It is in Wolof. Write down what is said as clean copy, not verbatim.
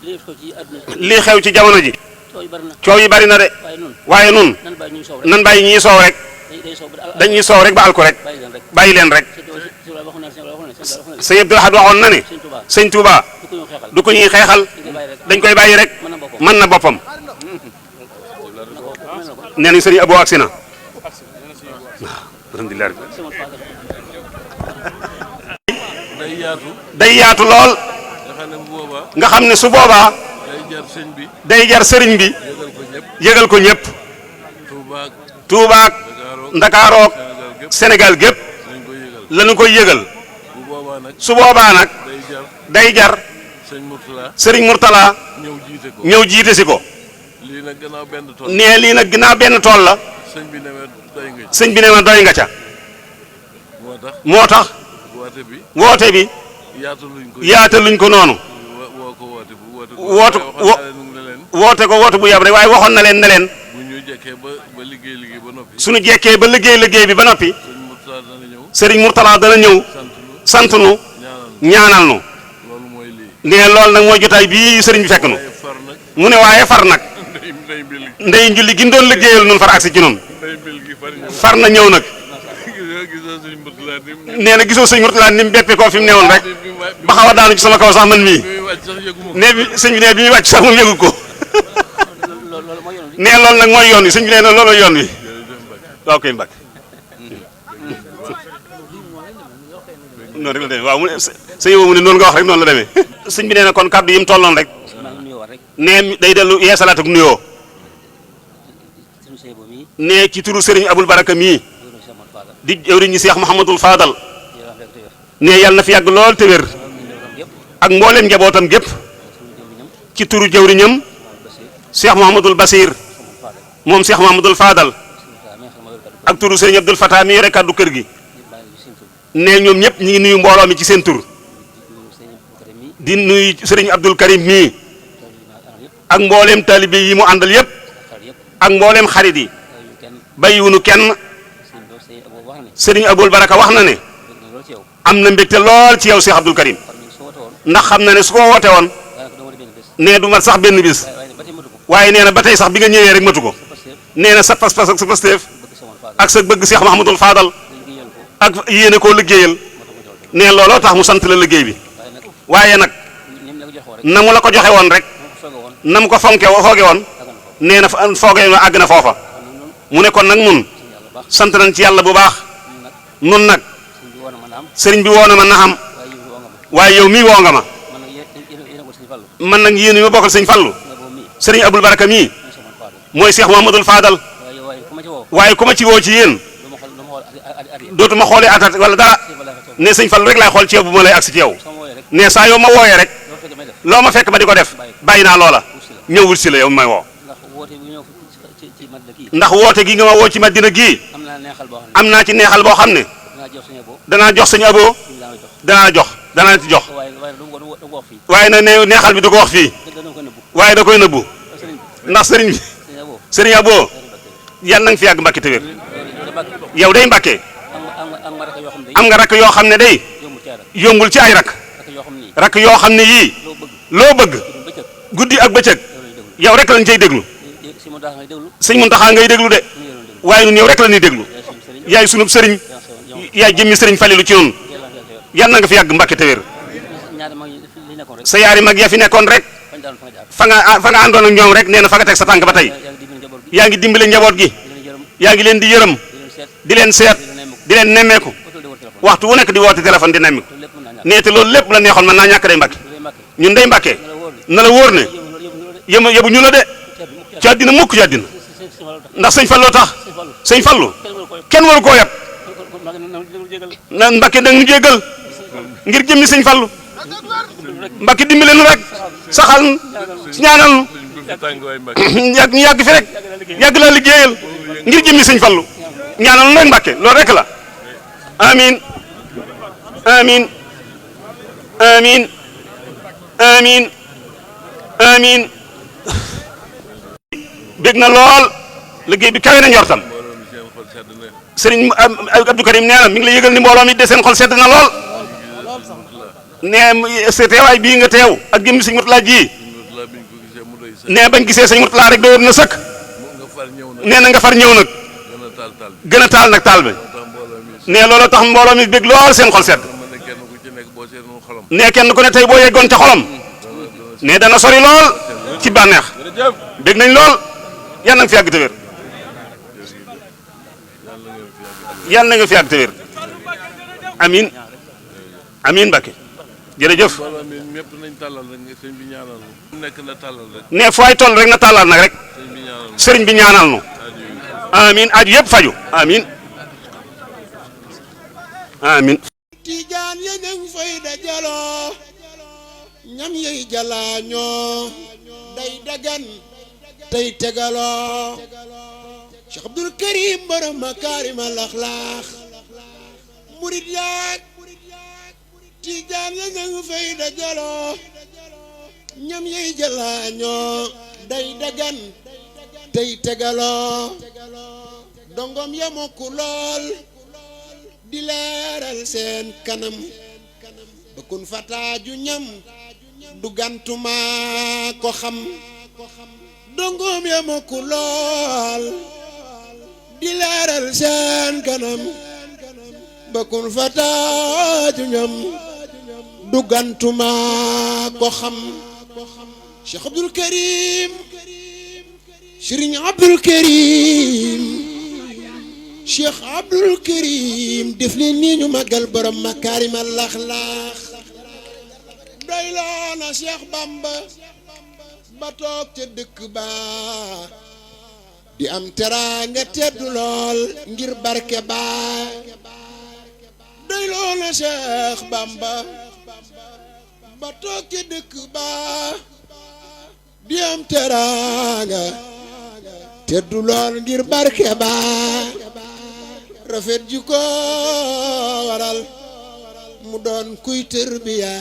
lii xew ci jamono ji coow yi bari na de waaye nun nan bàyyi ñii soow rek dañuy soow rek ba al ko rek bàyyi leen rek sëñ Abdul Ahad waxoon na ne sëñ Touba du ko ñuy xeexal dañ koy bàyyi rek mën na boppam nee nañ sëriñ Abo agsi na waaw alhamdulilah day yaatu lool nga xam ne su boobaa day jar sëriñ bi yëgal ko ñëpp Tuubaak Ndakaarook Sénégal gépp lañu koy yëgal su boobaa nag day jar sëriñ Murtala ñëw jiite si ko nee lii nag ginnaaw benn tool la sëñ bi ne ma doy nga ca moo tax woote bi yaataluñ ko noonu woote bu yab rek waaye waxoon na leen ne leen suñu jekkee ba liggéey bi ba noppi sëriñ Murtala dana ñëw sant nu ñaanal nu nee loolu nag mooy jotaay bii sëriñ bi fekk nu mu ne waaye far nag ndey njulli gi doon liggéeyal nun far agsi ci noonu far na ñëw nag nee na gisoo sëñ Murtala ni mu beppe koo fi mu newoon rek ba xaw a daanu ci sama kaw sax man mii nee bi sëñ bi nee bi muy wàcc sax moom yëgu ko nee loolu nag mooy yoon wi sëñ bi nee na loolu yoon wi waaw koy mbàkk noonu rek la demee waaw mu ne sëñ boobu mu ne noonu nga wax rek noonu la demee sëñ bi nee na kon kàddu yi mu tolloon rek nee day dellu yeesalaat ak nuyoo nee ci turu sëriñ Abul Baraka mii di jëwriñ ñi Seex Muhammadul Faadal nee yàlla na fi yàgg lool te wér ak mbooleem njabootam gépp ci turu jëwriñam Seex Muhammadul Basir moom Seex Muhammadul Faadal ak turu sëriñ Abdul Fatah mii rek kàddu kër gi nee ñoom ñëpp ñu ngi nuyu mbooloo mi ci seen tur di nuyu sëriñ Abdul Karim mii ak mbooleem taalibe yi mu àndal yëpp ak mbooleem xarit yi bàyyiwunu kenn sëriñ Abul Baraka wax na ne am na mbégte lool ci yow Cheikh Abdul Karim ndax xam na ne su ko woote woon nee du mat sax benn bis waaye nee na ba tey sax bi nga ñëwee rek matu ko nee na sa pas-pas ak sa pasteef ak sa bëgg Cheikh Mahamadul Fadal ak yéene koo liggéeyal nee looloo tax mu sant la liggéey bi waaye nag na mu la ko joxe woon rek na mu ko fooge woon nee na fooge na àgg na foofa mu ne kon nag mun sant nañ ci yàlla bu baax nun nag sëriñ bi woo na ma na xam waaye yow mii woo nga ma man nag yéen ma bokkal sëñ Fallu sëriñ Abul Baraka mii mooy Cheikh Muhammadul Fadal waaye ku ma ci woo ci yéen dootuma xoolee atat wala dara ne sëñ Fallu rek laay xool ci yow bu ma lay agsi ci yow ne saa yow ma wooyee rek loo ma fekk ma di ko def bàyyi naa loola ñëw wut si la yow may woo ndax woote gi nga ma woo ci Madina gii am naa ci neexal boo xam ne danaa jox sëñ Abo danaa ci jox waaye nag ne neexal bi du ko wax fii waaye da koy nëbbu ndax sëriñ Abo yal na nga fi yàgg Mbàkke te wér yow day Mbàkke am nga rakk yoo xam ne day yombul ci ay rakk yoo xam ne yii loo bëgg guddi ak bëccëg yow rek lañ cay déglu sëñ Muntaxa ngay déglu de waaye ñun yow rek la ñuy déglu yaay sunub sëriñ yaay jëmmi sëriñ Falilu ci noonu yal na nga fi yàgg Mbàkke te wér sa yaari mag ya fi nekkoon rek fa nga àndoon ak ñoom rek nee na fa nga teg sa tànk ba tey yaa ngi dimbale njaboot gi yaa ngi leen di yërëm di leen seet di leen nemmeeku waxtu wu nekk di woote téléphone di nemmeeku nee te loolu lépp la neexoon man naa ñàkk day Mbàkke ñun day Mbàkke na la wóor ne yëbu ñu la de ci àddina mukk ci àddina ndax sëñ Falloo tax sëñ Fallu kenn waru koo yab na Mbàkke da ñu jéggal ngir jëmmi sëñ Fallu Mbàkke dimbale nu rek saxal ñaanal nu ñu yàgg fi rek yàgg laa liggéeyal ngir jëmmi sëñ Fallu ñaanal nu rek Mbàkke loolu rek la amin amin amin amin amin bég na lool liggéey bi kawe na njortam sëriñ Abdou Karim nee na mi ngi la yëgal ni mbooloo mi de seen xol sedd na lool nee sa teewaay bii nga teew ak jëmmi sëñ Murtala ji nee bañ gisee sëñ Murtala rek doyoon na sëkk. nee na nga far ñëw nag. gën a taal nag taal bi. nee loolu tax mbooloo mi bég lool seen xol sedd. nee kenn ku ne tey boo yeggoon ca xolam. nee dana sori lool ci bànneex. bég nañ lool yal na nga fi yàgg te wér. yal na nga fi yàgg te wér. amiin amiin Mbacke jërëjëf. nee fooy toll rek na tàllal nag rek. sëriñ bi ñaanal nu. amiin aju yëpp faju amiin amiin. Tijaan ya ñang fay dajaloo ñam yey jalaañoo day dagan tey tegaloo Cheikh Abdul Karim borom makaarimal axlaax murid yaak Tijaan ya ñang fay dajaloo ñam yey jalaañoo day dagan tey tegaloo dongom ya mokku lool di leeral seen kanam ba kun fataaju ñam du gantuma ko xam dongom ya mokku lool di leeral seen kanam ba kun fataaju ñam du gantuma ko xam Cheikh Abdul Karim Serigne Abdul Karim Cheikh Abdul Karim def leen nii ñu màggal borom makaarimal axlaax doy loo na Cheikh Bamba ba toog ca dëkk ba di am teraanga teddu lool ngir barke ba doy loo na Cheikh Bamba ba toog ca dëkk ba di am teraanga teddu lool ngir barke ba rafet ji ko waral mu doon kuy tërbiya